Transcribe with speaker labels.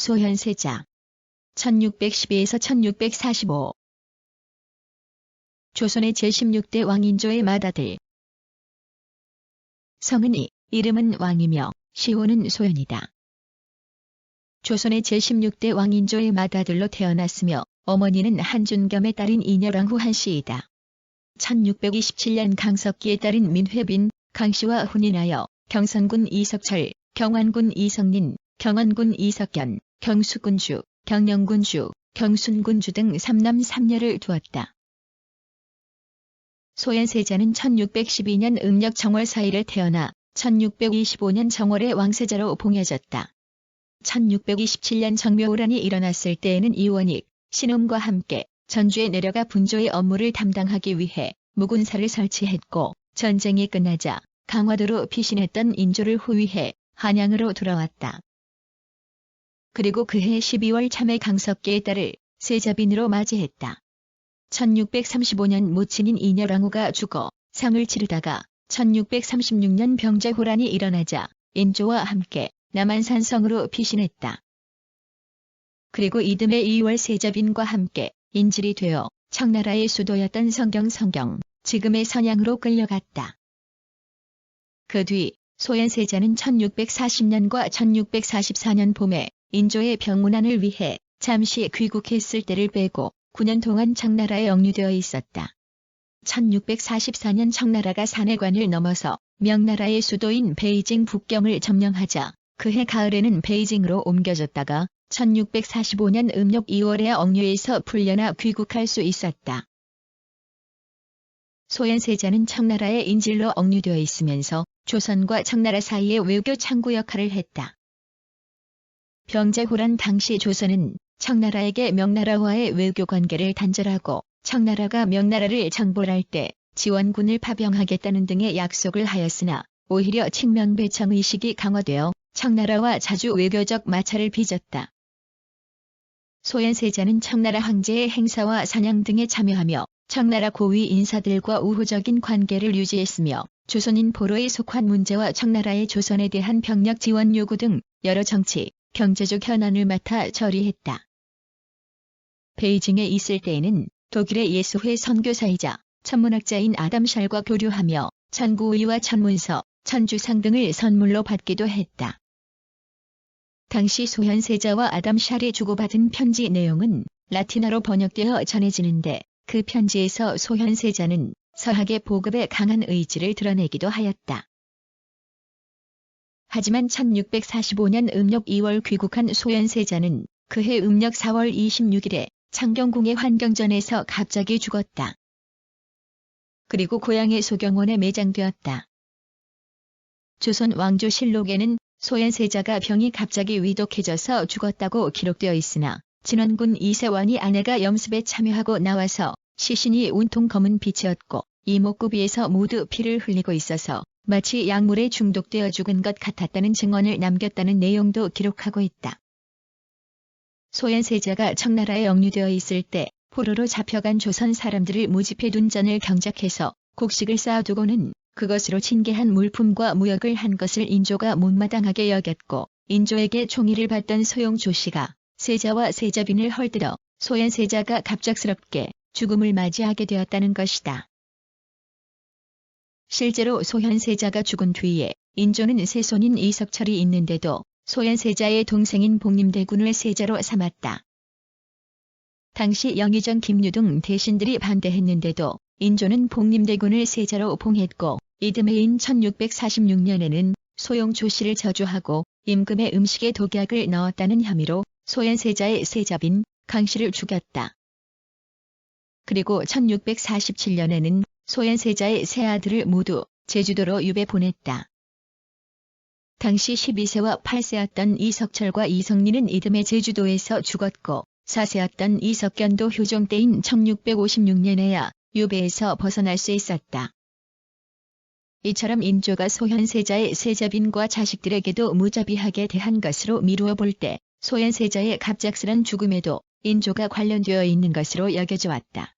Speaker 1: 소현세자 1612에서 1645 조선의 제16대 왕인조의 맏아들. 성은 이, 이름은 왕이며 시호는 소현이다. 조선의 제16대 왕인조의 맏아들로 태어났으며 어머니는 한준겸의 딸인 이녀랑후 한씨이다. 1627년 강석기의 딸인 민회빈, 강씨와 혼인하여 경선군 이석철, 경환군 이석린, 경원군 이석견, 경수군주, 경영군주, 경순군주 등 3남 3녀를 두었다. 소현세자는 1612년 음력 정월 4일에 태어나 1625년 정월에 왕세자로 봉해졌다. 1627년 정묘호란이 일어났을 때에는 이원익, 신음과 함께 전주에 내려가 분조의 업무를 담당하기 위해 무군사를 설치했고, 전쟁이 끝나자 강화도로 피신했던 인조를 호위해 한양으로 돌아왔다. 그리고 그해 12월 참에 강석기의 딸을 세자빈으로 맞이했다. 1635년 모친인 이녀랑후가 죽어 상을 치르다가 1636년 병자호란이 일어나자 인조와 함께 남한산성으로 피신했다. 그리고 이듬해 2월 세자빈과 함께 인질이 되어 청나라의 수도였던 성경, 지금의 선양으로 끌려갔다. 그 뒤 소현세자는 1640년과 1644년 봄에 인조의 병문안을 위해 잠시 귀국했을 때를 빼고 9년 동안 청나라에 억류되어 있었다. 1644년 청나라가 산해관을 넘어서 명나라의 수도인 베이징 북경을 점령하자 그해 가을에는 베이징으로 옮겨졌다가 1645년 음력 2월에 억류에서 풀려나 귀국할 수 있었다. 소현세자는 청나라의 인질로 억류되어 있으면서 조선과 청나라 사이의 외교 창구 역할을 했다. 병자호란 당시 조선은 청나라에게 명나라와의 외교 관계를 단절하고 청나라가 명나라를 정벌할 때 지원군을 파병하겠다는 등의 약속을 하였으나 오히려 칙명배청 의식이 강화되어 청나라와 자주 외교적 마찰을 빚었다. 소현세자는 청나라 황제의 행사와 사냥 등에 참여하며 청나라 고위 인사들과 우호적인 관계를 유지했으며 조선인 포로에 속한 문제와 청나라의 조선에 대한 병력 지원 요구 등 여러 정치, 경제적 현안을 맡아 처리했다. 베이징에 있을 때에는 독일의 예수회 선교사이자 천문학자인 아담 샬과 교류하며 천구의와 천문서, 천주상 등을 선물로 받기도 했다. 당시 소현세자와 아담 샬이 주고받은 편지 내용은 라틴어로 번역되어 전해지는데 그 편지에서 소현세자는 서학의 보급에 강한 의지를 드러내기도 하였다. 하지만 1645년 음력 2월 귀국한 소현세자는 그해 음력 4월 26일에 창경궁의 환경전에서 갑자기 죽었다. 그리고 고향의 소경원에 매장되었다. 조선 왕조실록에는 소현세자가 병이 갑자기 위독해져서 죽었다고 기록되어 있으나 진원군 이세원이 아내가 염습에 참여하고 나와서 시신이 온통 검은 빛이었고 이목구비에서 모두 피를 흘리고 있어서 마치 약물에 중독되어 죽은 것 같았다는 증언을 남겼다는 내용도 기록하고 있다. 소현세자가 청나라에 억류되어 있을 때 포로로 잡혀간 조선 사람들을 모집해둔 전을 경작해서 곡식을 쌓아두고는 그것으로 징계한 물품과 무역을 한 것을 인조가 못마땅하게 여겼고 인조에게 총의를 받던 소용조 씨가 세자와 세자빈을 헐뜯어 소현세자가 갑작스럽게 죽음을 맞이하게 되었다는 것이다. 실제로 소현세자가 죽은 뒤에 인조는 세손인 이석철이 있는데도 소현세자의 동생인 복림대군을 세자로 삼았다. 당시 영의정 김유 등 대신들이 반대했는데도 인조는 복림대군을 세자로 봉했고 이듬해인 1646년에는 소용조 씨를 저주하고 임금의 음식에 독약을 넣었다는 혐의로 소현세자의 세자빈, 강씨를 죽였다. 그리고 1647년에는 소현세자의 세 아들을 모두 제주도로 유배 보냈다. 당시 12세와 8세였던 이석철과 이석리는 이듬해 제주도에서 죽었고 4세였던 이석견도 효종 때인 1656년에야 유배에서 벗어날 수 있었다. 이처럼 인조가 소현세자의 세자빈과 자식들에게도 무자비하게 대한 것으로 미루어 볼 때 소현세자의 갑작스런 죽음에도 인조가 관련되어 있는 것으로 여겨져 왔다.